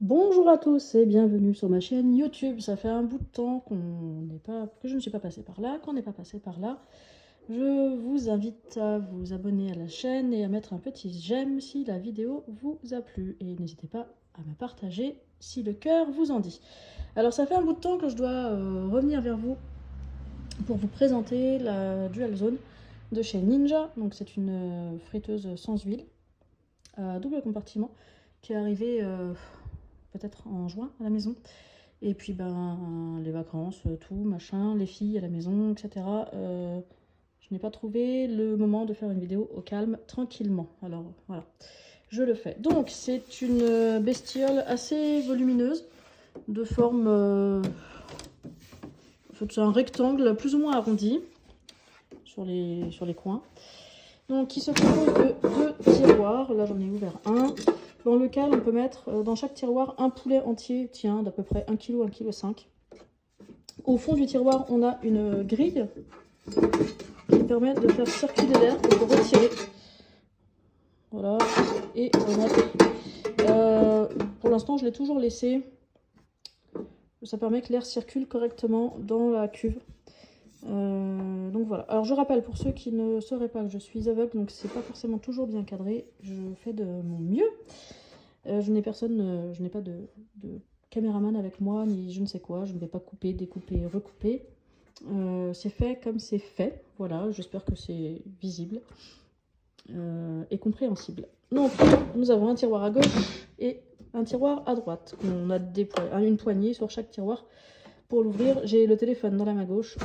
Bonjour à tous et bienvenue sur ma chaîne YouTube. Ça fait un bout de temps que je ne suis pas passée par là, qu'on n'est pas passé par là. Je vous invite à vous abonner à la chaîne et à mettre un petit j'aime si la vidéo vous a plu. Et n'hésitez pas à me partager si le cœur vous en dit. Alors ça fait un bout de temps que je dois revenir vers vous pour vous présenter la Dual Zone de chez Ninja. Donc c'est une friteuse sans huile à double compartiment qui est arrivée peut-être en juin à la maison. Et puis les vacances, tout, machin, les filles à la maison, etc. Je n'ai pas trouvé le moment de faire une vidéo au calme, tranquillement. Alors voilà, je le fais. Donc c'est une bestiole assez volumineuse, de forme... c'est un rectangle plus ou moins arrondi sur les coins. Donc qui se compose de deux tiroirs. Là j'en ai ouvert un, dans lequel on peut mettre dans chaque tiroir un poulet entier, tiens, d'à peu près 1 kg, 1,5 kg. Au fond du tiroir, on a une grille qui permet de faire circuler l'air, on peut retirer. Voilà, et pour l'instant, je l'ai toujours laissé. Ça permet que l'air circule correctement dans la cuve. Donc voilà. Alors je rappelle pour ceux qui ne sauraient pas que je suis aveugle, donc c'est pas forcément toujours bien cadré. Je fais de mon mieux. Je n'ai pas de caméraman avec moi, ni je ne sais quoi. Je ne vais pas couper, découper, recouper. C'est fait comme c'est fait. Voilà, j'espère que c'est visible et compréhensible. Donc, nous avons un tiroir à gauche et un tiroir à droite. On a une poignée sur chaque tiroir. Pour l'ouvrir, j'ai le téléphone dans la main gauche,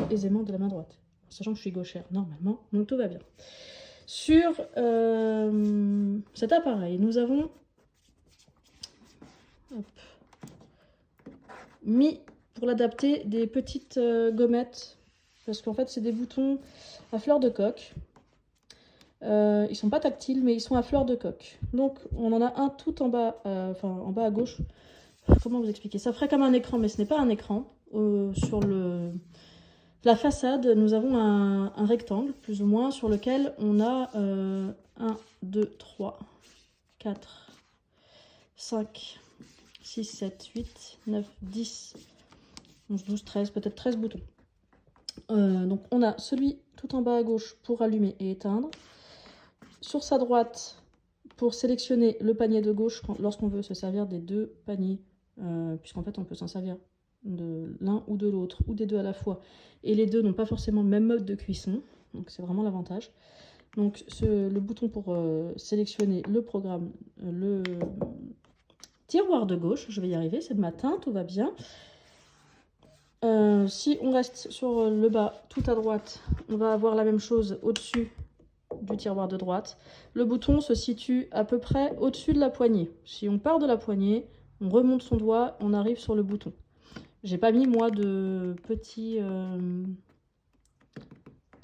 aisément de la main droite. Sachant que je suis gauchère, normalement, donc tout va bien. Sur cet appareil, nous avons mis, pour l'adapter, des petites gommettes. Parce qu'en fait, c'est des boutons à fleur de coque. Ils sont pas tactiles, mais ils sont à fleur de coque. Donc, on en a un tout en bas, en bas à gauche. Comment vous expliquer? Ça ferait comme un écran, mais ce n'est pas un écran. Sur la façade, nous avons un rectangle, plus ou moins, sur lequel on a 1, 2, 3, 4, 5, 6, 7, 8, 9, 10, 11, 12, 13, peut-être 13 boutons. Donc on a celui tout en bas à gauche pour allumer et éteindre. Sur sa droite, pour sélectionner le panier de gauche lorsqu'on veut se servir des deux paniers, puisqu'en fait on peut s'en servir de l'un ou de l'autre, ou des deux à la fois. Et les deux n'ont pas forcément le même mode de cuisson, donc c'est vraiment l'avantage. Donc le bouton pour sélectionner le programme, le tiroir de gauche, je vais y arriver, c'est le matin, tout va bien. Si on reste sur le bas, tout à droite, on va avoir la même chose au-dessus du tiroir de droite. Le bouton se situe à peu près au-dessus de la poignée. Si on part de la poignée, on remonte son doigt, on arrive sur le bouton. J'ai pas mis moi de petits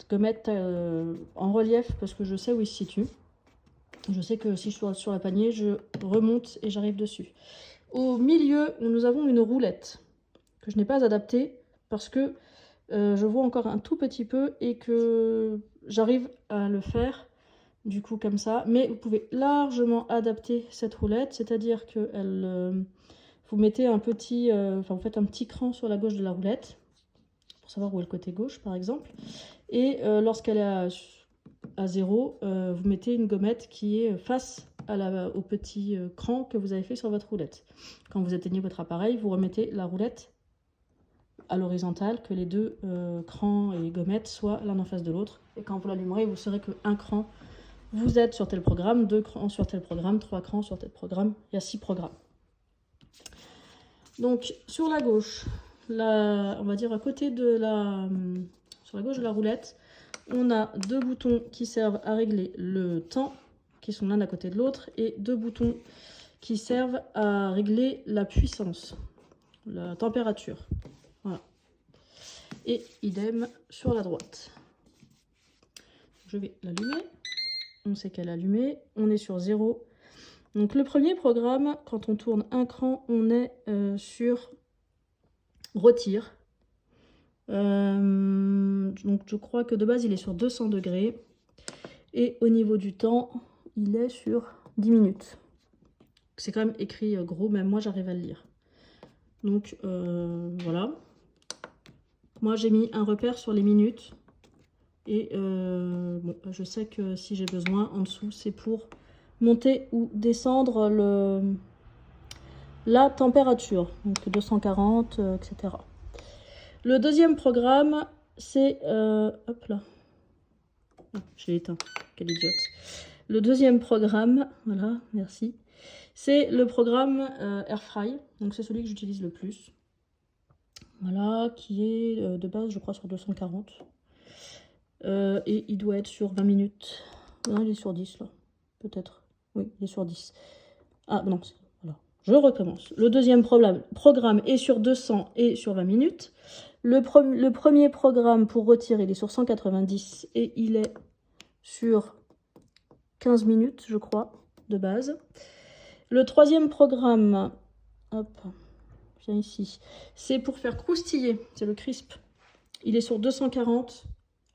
gommettes en relief parce que je sais où il se situe. Je sais que si je suis sur la poignée, je remonte et j'arrive dessus. Au milieu, nous avons une roulette que je n'ai pas adaptée parce que je vois encore un tout petit peu et que j'arrive à le faire du coup comme ça. Mais vous pouvez largement adapter cette roulette, c'est-à-dire que vous mettez vous faites un petit cran sur la gauche de la roulette pour savoir où est le côté gauche par exemple. Et lorsqu'elle est à 0, vous mettez une gommette qui est face au petit cran que vous avez fait sur votre roulette. Quand vous éteignez votre appareil, vous remettez la roulette à l'horizontale, que les deux crans et gommettes soient l'un en face de l'autre. Et quand vous l'allumerez, vous saurez qu'un cran, vous êtes sur tel programme, 2 crans sur tel programme, 3 crans sur tel programme. Il y a 6 programmes. Donc sur la gauche, on va dire à côté sur la gauche de la roulette, on a 2 boutons qui servent à régler le temps, qui sont l'un à côté de l'autre, et 2 boutons qui servent à régler la puissance, la température. Voilà. Et idem sur la droite. Je vais l'allumer. On sait qu'elle est allumée. On est sur 0. Donc le premier programme, quand on tourne un cran, on est sur retire. Donc je crois que de base il est sur 200 degrés. Et au niveau du temps, il est sur 10 minutes. C'est quand même écrit gros, même moi j'arrive à le lire. Donc voilà. Moi j'ai mis un repère sur les minutes. Et bon, je sais que si j'ai besoin, en dessous, c'est pour monter ou descendre la température. Donc 240, etc. Le deuxième programme, c'est... hop là. Ah, je l'ai éteint. Quelle idiote. Le deuxième programme, voilà, merci. C'est le programme Airfry. Donc c'est celui que j'utilise le plus. Voilà, qui est de base, je crois, sur 240. Et il doit être sur 20 minutes. Non, il est sur 10 là. Peut-être. Oui, il est sur 10. Ah non, voilà. Je recommence. Le deuxième programme est sur 200 et sur 20 minutes. Le premier programme pour retirer, il est sur 190 et il est sur 15 minutes, je crois, de base. Le troisième programme, hop, viens ici, c'est pour faire croustiller, c'est le crisp. Il est sur 240.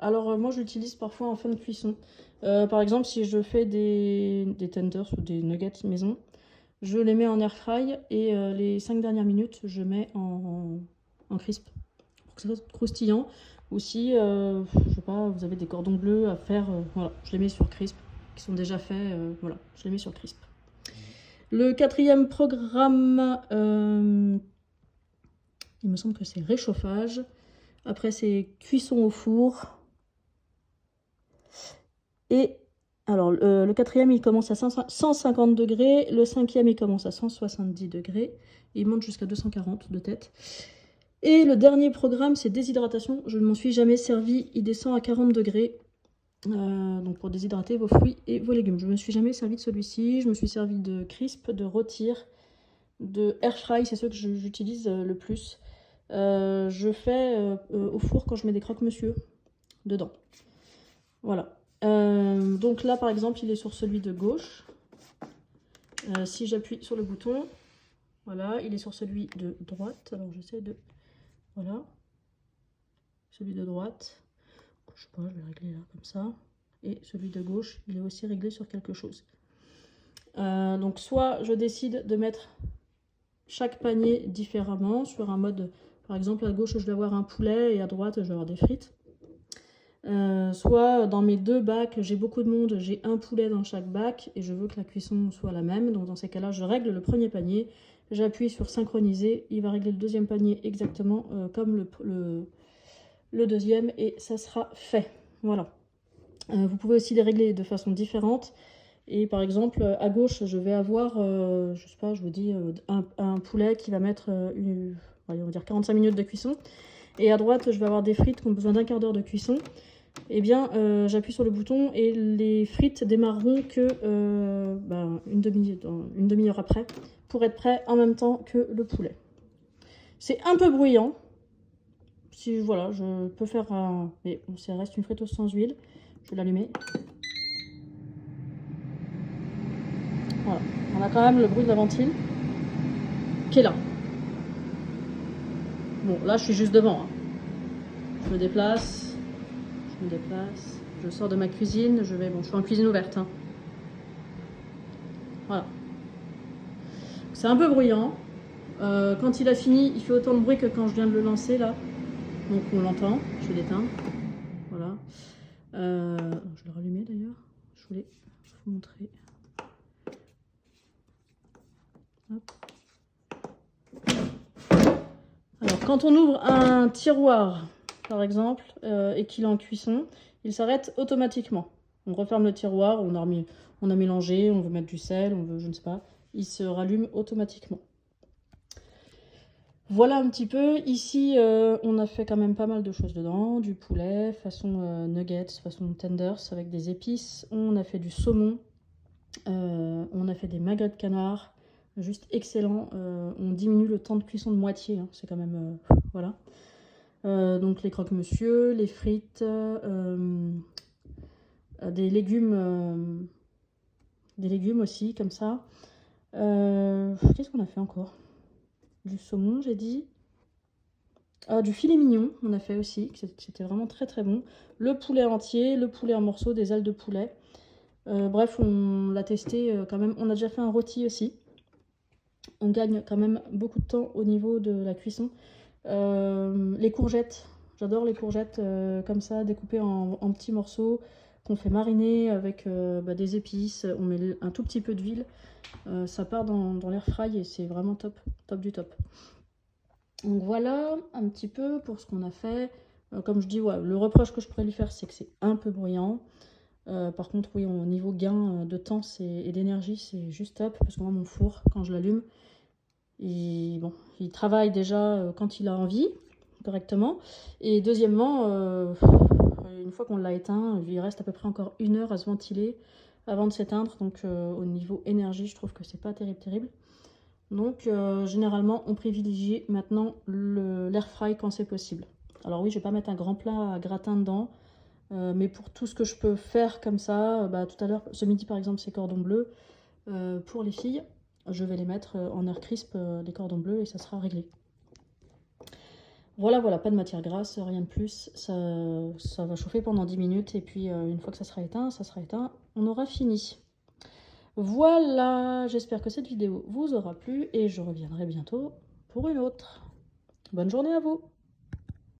Alors moi je l'utilise parfois en fin de cuisson. Par exemple si je fais des tenders ou des nuggets maison, je les mets en air fry et les 5 dernières minutes je mets en crisp pour que ça soit croustillant. Ou si je sais pas, vous avez des cordons bleus à faire, voilà, je les mets sur crisp qui sont déjà faits, voilà, je les mets sur crisp. Le quatrième programme, il me semble que c'est réchauffage. Après c'est cuisson au four. Et alors, le quatrième, il commence à 150 degrés. Le cinquième, il commence à 170 degrés. Il monte jusqu'à 240 de tête. Et le dernier programme, c'est déshydratation. Je ne m'en suis jamais servi. Il descend à 40 degrés. Donc pour déshydrater vos fruits et vos légumes. Je ne me suis jamais servi de celui-ci. Je me suis servi de crisp, de rôtir, de air fry. C'est ceux que j'utilise le plus. Je fais au four quand je mets des croque-monsieur dedans. Voilà. Donc là par exemple il est sur celui de gauche. Si j'appuie sur le bouton, voilà, il est sur celui de droite. Alors j'essaie de, voilà, celui de droite, je sais pas, je vais régler là comme ça. Et celui de gauche il est aussi réglé sur quelque chose. Donc soit je décide de mettre chaque panier différemment sur un mode, par exemple à gauche je vais avoir un poulet et à droite je vais avoir des frites. Soit dans mes deux bacs, j'ai beaucoup de monde, j'ai un poulet dans chaque bac et je veux que la cuisson soit la même. Donc dans ces cas-là, je règle le premier panier, j'appuie sur synchroniser, il va régler le deuxième panier exactement comme le deuxième et ça sera fait. Voilà. Vous pouvez aussi les régler de façon différente. Et par exemple, à gauche, je vais avoir, je sais pas, je vous dis, un poulet qui va mettre, on va dire 45 minutes de cuisson. Et à droite, je vais avoir des frites qui ont besoin d'un quart d'heure de cuisson. Eh bien, j'appuie sur le bouton et les frites démarreront que une demi-heure après pour être prêt en même temps que le poulet. C'est un peu bruyant. Si voilà, je peux faire un... Mais bon, ça reste une friteuse sans huile. Je vais l'allumer. Voilà. On a quand même le bruit de la ventile qui est là. Bon, là, je suis juste devant. Hein. Je me déplace. Je sors de ma cuisine, je suis en cuisine ouverte. Hein. Voilà. C'est un peu bruyant. Quand il a fini, il fait autant de bruit que quand je viens de le lancer là. Donc on l'entend, je vais l'éteindre. Voilà. Je l'ai rallumé d'ailleurs. Je voulais vous montrer. Hop. Alors quand on ouvre un tiroir, par exemple, et qu'il est en cuisson, il s'arrête automatiquement. On referme le tiroir, on a mélangé, on veut mettre du sel, on veut, je ne sais pas, il se rallume automatiquement. Voilà un petit peu. Ici, on a fait quand même pas mal de choses dedans. Du poulet, façon nuggets, façon tenders avec des épices. On a fait du saumon. On a fait des magrets de canard. Juste excellent. On diminue le temps de cuisson de moitié. Hein. C'est quand même... voilà. Donc les croque-monsieur, les frites, des légumes aussi, comme ça. Qu'est-ce qu'on a fait encore? Du saumon, j'ai dit. Du filet mignon, on a fait aussi, c'était vraiment très très bon. Le poulet entier, le poulet en morceaux, des ailes de poulet. Bref, on l'a testé quand même. On a déjà fait un rôti aussi. On gagne quand même beaucoup de temps au niveau de la cuisson. Les courgettes, j'adore les courgettes comme ça, découpées en petits morceaux, qu'on fait mariner avec des épices. On met un tout petit peu d'huile. Ça part dans l'air fry et c'est vraiment top, top du top. Donc voilà un petit peu pour ce qu'on a fait. Comme je dis, ouais, le reproche que je pourrais lui faire, c'est que c'est un peu bruyant. Par contre, oui, au niveau gain de temps et d'énergie, c'est juste top. Parce que moi, mon four, quand je l'allume, il travaille déjà quand il a envie, correctement. Et deuxièmement, une fois qu'on l'a éteint, il reste à peu près encore 1 heure à se ventiler avant de s'éteindre. Donc au niveau énergie, je trouve que c'est pas terrible. Donc généralement, on privilégie maintenant l'air fry quand c'est possible. Alors oui, je vais pas mettre un grand plat à gratin dedans. Mais pour tout ce que je peux faire comme ça, tout à l'heure, ce midi par exemple, c'est cordon bleu. Pour les filles, je vais les mettre en air crisp, les cordons bleus, et ça sera réglé. Voilà, pas de matière grasse, rien de plus. Ça va chauffer pendant 10 minutes, et puis une fois que ça sera éteint, on aura fini. Voilà, j'espère que cette vidéo vous aura plu, et je reviendrai bientôt pour une autre. Bonne journée à vous!